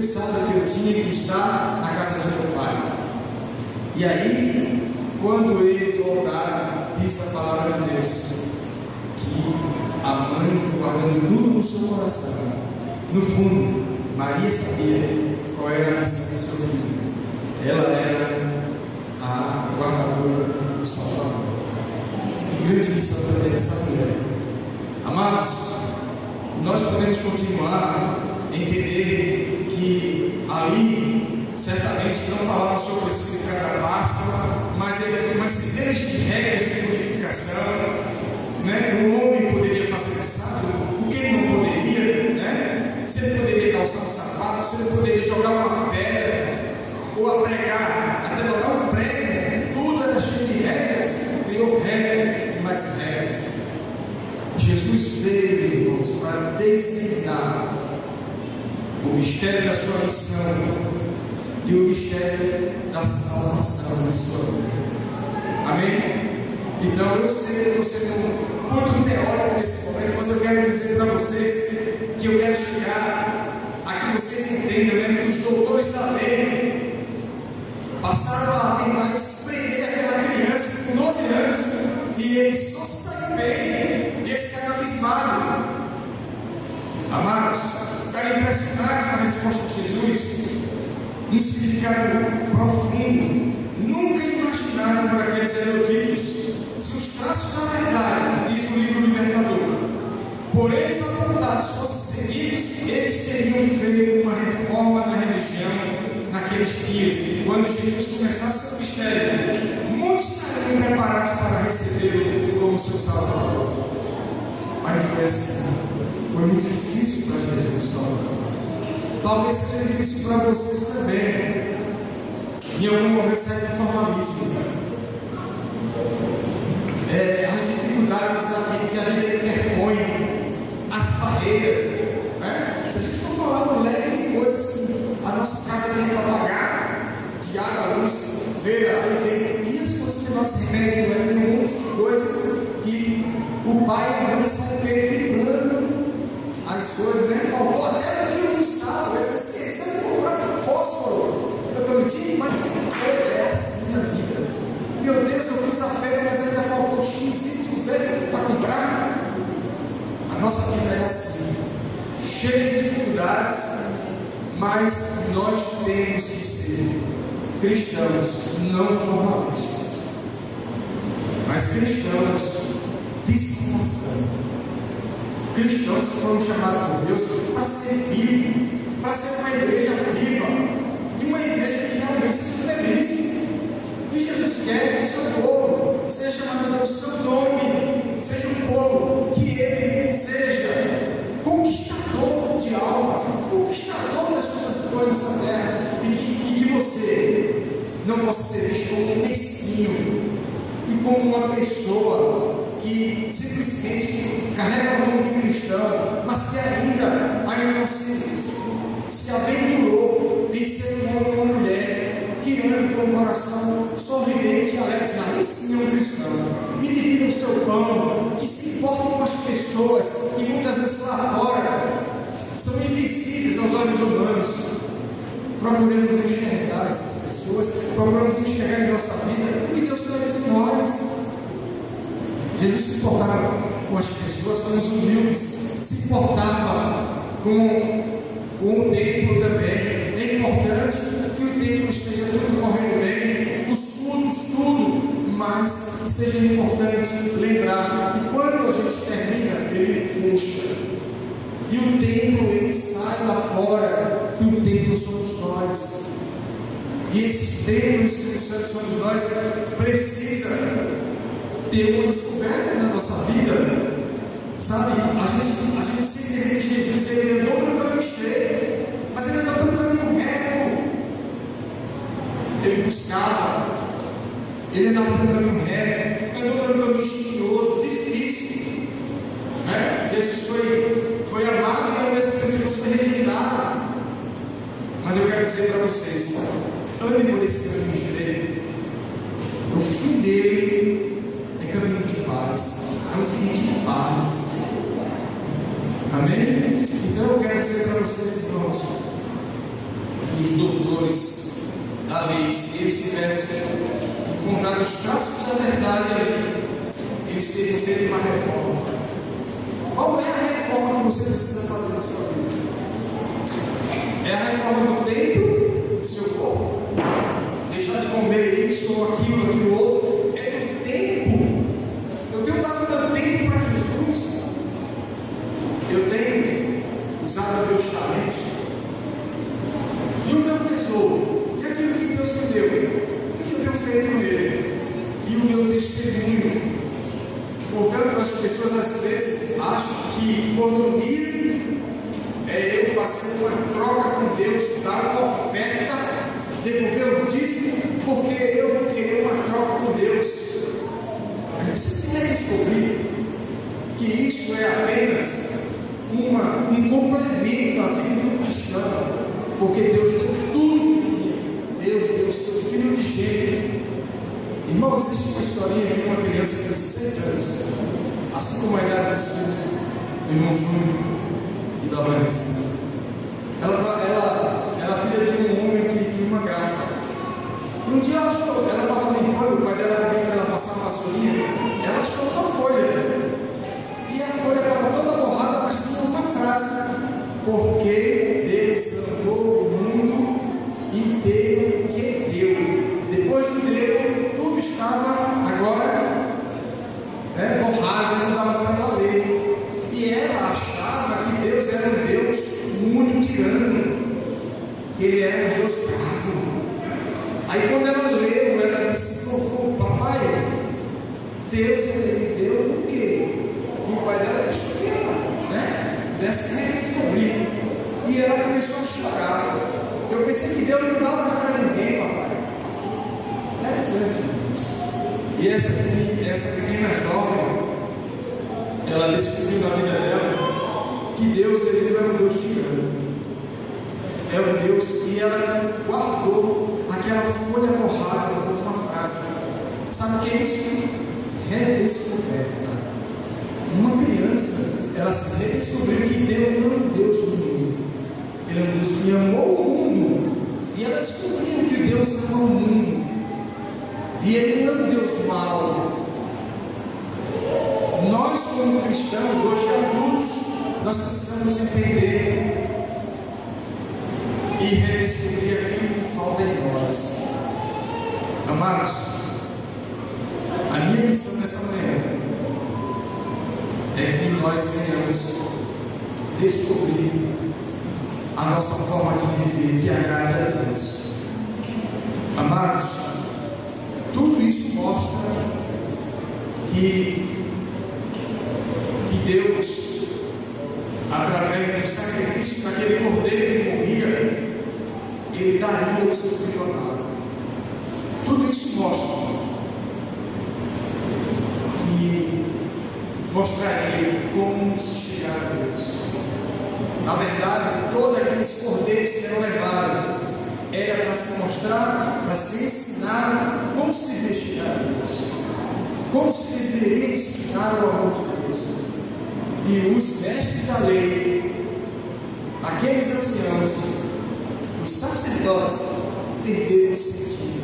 que eu tinha que estar na casa de meu pai. E aí, quando eles voltaram, disse a palavra de Deus, que a mãe foi guardando tudo no seu coração. No fundo, Maria sabia qual era a missão do seu filho. Ela era a guardadora do Salvador. Que grande missão também dessa mulher. Amados, nós podemos continuar a entender que ali, certamente, não falamos sobre o significado da Páscoa, mas centenas de regras de purificação, né? O homem poderia fazer o sábado, o que ele não poderia, né? Se ele poderia calçar um sapato, se ele poderia jogar uma pedra, ou a pregar, até botar um prego, tudo era cheio de regras, criou regras e mais regras. Jesus veio, irmãos, para designar o mistério da sua missão e o mistério da salvação da sua vida. Amém? Então eu sei que você não muito teórico nesse momento, mas eu quero dizer para vocês que eu quero chegar a que vocês entendam, né, que os doutores da lei passaram a tentar espremer aquela criança com 12 anos e eles só saem bem, e eles ficaram abismados. Amados, ficaram impressionados com a resposta de Jesus, um significado profundo, nunca imaginado por aqueles eruditos. Se os traços da verdade, diz o livro Libertador, por eles apontados fossem seguidos, eles teriam feito uma reforma na religião naqueles dias, e quando Jesus começasse seu mistério, muitos estariam preparados para recebê-lo como seu Salvador. Mas não foi assim. Foi muito difícil para Jesus Salvador. Talvez seja difícil para vocês também. Em algum momento sai do formalismo. As dificuldades da vida, que a vida interpõe, as barreiras. Se a gente for falar do leque de coisas que a nossa casa tem para pagar, de água, luz, feira, aí vem, e as coisas que nós remédios, aí vem um monte de coisa que o pai e a mãe saem equilibrando as coisas, né? Faltou até aquilo no sal, eles esqueceram de colocar fósforo. Eu prometi, mas é assim na vida. Meu Deus, eu fiz a feira, mas ainda faltou X, Y, Z para comprar. A nossa vida é assim, cheia de dificuldades, mas nós temos que ser cristãos não formalistas, mas cristãos de salvação. Cristãos que foram chamados por Deus para ser vivos, para ser uma igreja viva, e uma igreja que realmente seja feliz. O que Jesus quer que o seu povo seja chamado pelo seu nome, seja um povo que ele seja conquistador de almas, conquistador das coisas dessa terra, e que você não possa ser visto como um mesquinho e como uma pessoa que simplesmente carrega o nome de cristão, mas que ainda não se aventurou em ser um homem ou uma mulher que ande com o coração sorridente e alegre. Aí sim é um cristão, e divida o seu pão, que se importa com as pessoas que muitas vezes lá fora são invisíveis aos olhos humanos. Procuramos enxergar essas pessoas, procuramos enxergar em nossa vida o que Deus fez em nós. Jesus se importava com as pessoas, com os humildes, se importava com o templo também. É importante que o templo esteja tudo correndo bem, os cultos, tudo, mas que seja importante lembrar que quando a gente termina, ele fecha. E o templo, ele sai lá fora, que o templo somos nós. E esses templos que somos nós precisa ter uma descoberta na nossa vida. Sabe, a gente sempre vê Jesus, ele andou pelo caminho estreito, mas ele andou pelo caminho reto. Ele buscava, ele andava pelo caminho reto, andou pelo caminho espinhoso, difícil. Jesus foi amado e ao mesmo tempo foi rejeitado. Mas eu quero dizer para vocês, ande por esse caminho estreito. O fim dele é caminho de paz, é um fim de paz. Amém? Então eu quero dizer para vocês, irmãos, doutores da lei, se eles tivessem encontrado os traços da verdade ali, eles teriam feito uma reforma. Qual é a reforma que você precisa fazer na sua vida? É a reforma do templo do seu corpo? Deixar de comer isso ou aquilo outro? É do tempo? Eu tenho dado meu tempo para Jesus? Eu tenho usado meus talentos? E o meu tesouro? E aquilo que Deus me deu? O que eu tenho feito com ele? E o meu testemunho? Portanto, as pessoas às vezes acham que economia é eu fazer uma troca com Deus, dar uma oferta, devolver o dízimo, porque eu vou querer uma troca com Deus. A gente precisa se redescobrir que isso é apenas um complemento da vida cristã, porque Deus deu tudo para mim. Deus deu o seu Filho de gênero. Irmãos, existe uma historinha de uma criança de 6 anos, assim como a idade dos filhos do irmão Júnior e da Vanessa. Ela era filha de um homem que tinha uma grávida. E um dia ela estava limpando, o pai dela pediu para ela passar uma vassourinha, ela achou uma folha. E a folha estava toda borrada, mas tinha uma frase: porque Deus amou o mundo inteiro que deu. Depois de deu, tudo estava agora borrado, não dava para ela ler. E ela achava que Deus era um Deus muito tirano, que ele era um Deus bravo. Aí quando ela leu, ela disse: papai, Deus ele deu o quê? E o pai dela deixou que ela desse nem descobrir. E ela começou a chorar. Eu pensei que Deus não dava nada a ninguém, papai. Interessante isso. E essa pequena jovem, ela descobriu na vida dela que Deus ele não é um Deus tirano, é um Deus, e ela guardou aquela folha borrada com uma frase. Sabe o que é isso? Redescoberta. Uma criança, ela se redescobriu que Deus não é um Deus do mundo, ele é um Deus que amou o mundo, e ela descobriu que Deus ama o mundo, e ele não é um Deus mau. Nós, como cristãos, hoje adultos, nós precisamos entender e redescobrir aquilo que falta em nós. Amados, a minha missão nessa manhã é que nós venhamos descobrir a nossa forma de viver que agrade a Deus. Amados, tudo isso mostra que Deus, através do sacrifício daquele cordeiro que morria, ele daria o seu filho amado. Tudo isso mostraria como se chegar a Deus. Na verdade, todos aqueles cordeiros que eram levados era para se mostrar, para se ensinar como se deveria chegar a Deus, como se deveria ensinar o amor de Deus. E os mestres da lei, aqueles anciãos, os sacerdotes, perderam o sentido,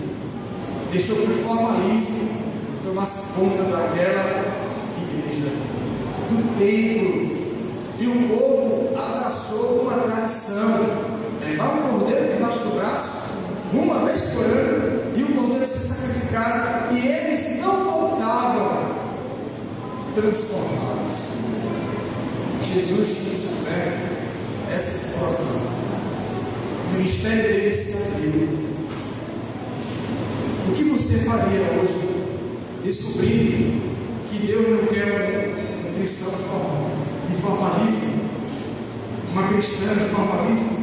deixou que o formalismo tomasse conta daquela igreja, do templo, e o povo abraçou uma tradição, levar um cordeiro debaixo do braço, uma vez por ano, e o cordeiro ser sacrificado, e eles não voltavam transformados. Jesus quis essa situação. O ministério dele se abriu. O que você faria hoje, descobrindo que Deus não quer um cristão de formalismo, uma cristã de formalismo?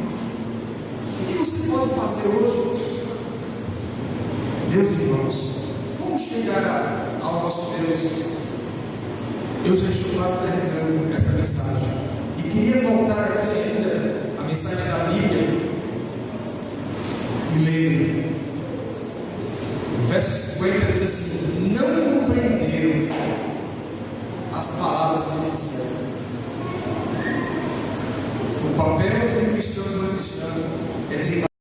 O que você pode fazer hoje? Meus irmãos, como chegar ao nosso Deus? Eu já estou quase terminando esta mensagem e queria voltar aqui ainda a mensagem da Bíblia e ler